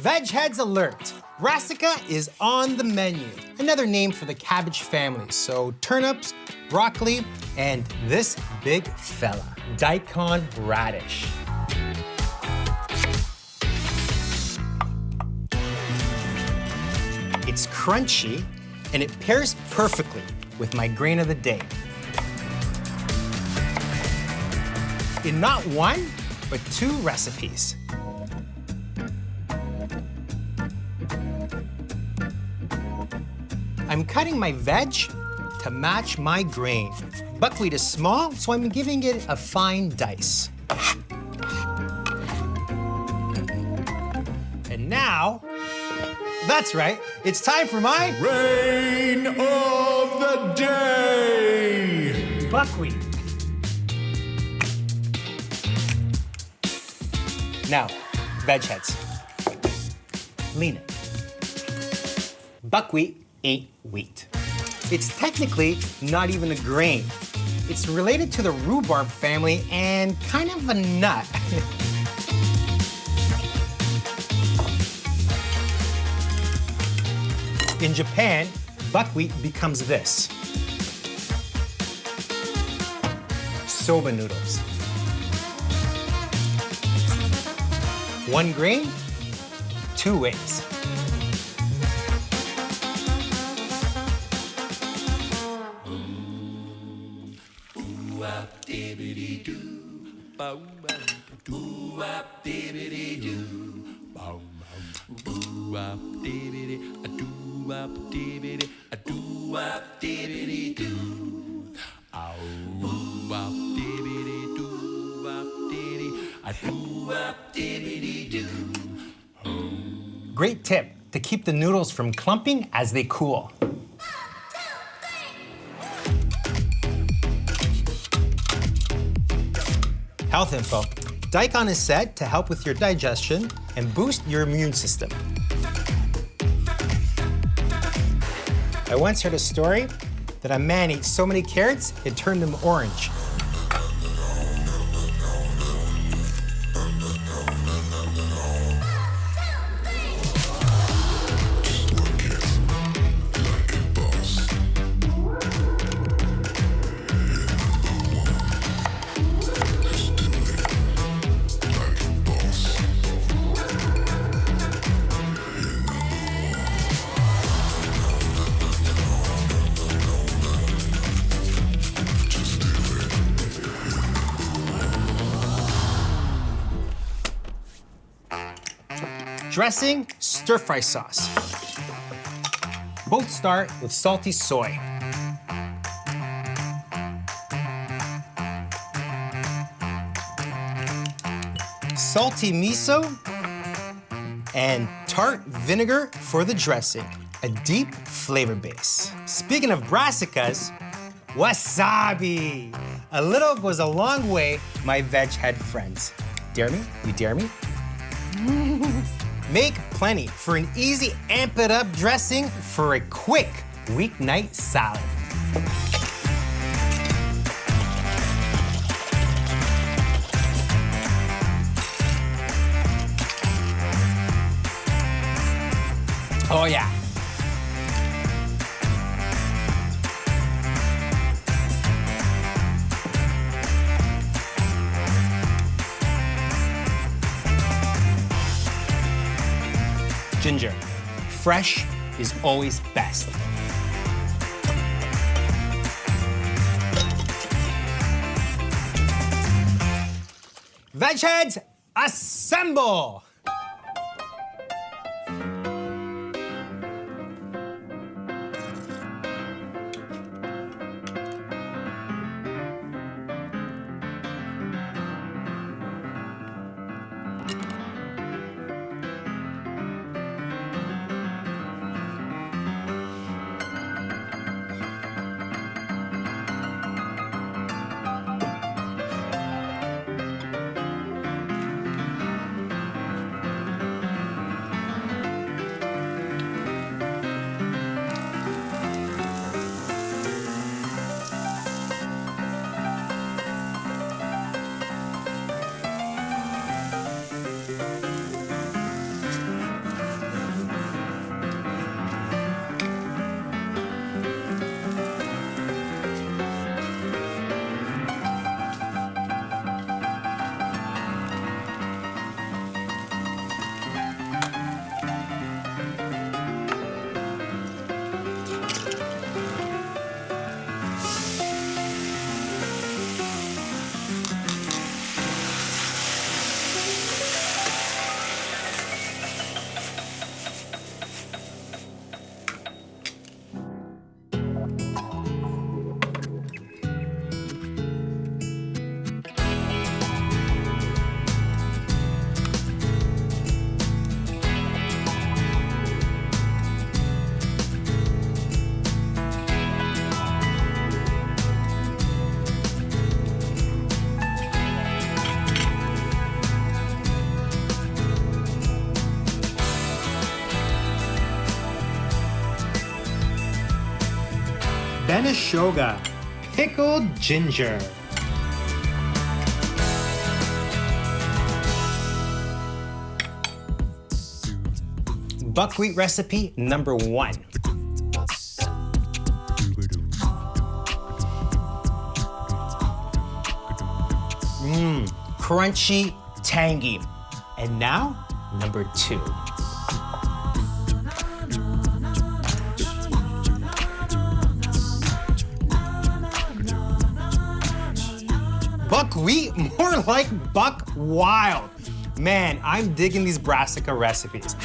Veg heads alert! Brassica is on the menu. Another name for the cabbage family. So turnips, broccoli, and this big fella, daikon radish. It's crunchy, and it pairs perfectly with my grain of the day. In not one, but 2 recipes. I'm cutting my veg to match my grain. Buckwheat is small, so I'm giving it a fine dice. And now, that's right, it's time for my Rain of the Day! buckwheat. Now, veg heads. Lean it. Buckwheat ain't wheat. It's technically not even a grain. It's related to the rhubarb family and kind of a nut. In Japan, buckwheat becomes this. Soba noodles. 1 grain, 2 ways. Great tip to keep the noodles from clumping as they cool. Health info. Daikon is said to help with your digestion and boost your immune system. I once heard a story that a man ate so many carrots, it turned him orange. Dressing, stir-fry sauce. Both start with salty soy. Salty miso and tart vinegar for the dressing, a deep flavor base. Speaking of brassicas, wasabi. A little goes a long way, my veg head friends. Dare me? You dare me? Make plenty for an easy amp it up dressing for a quick weeknight salad. Oh yeah. Ginger. Fresh is always best. Veg heads, assemble! shoga, pickled ginger. Buckwheat recipe number 1. Crunchy, tangy. And now, number 2. Buckwheat, more like buck wild. Man, I'm digging these brassica recipes.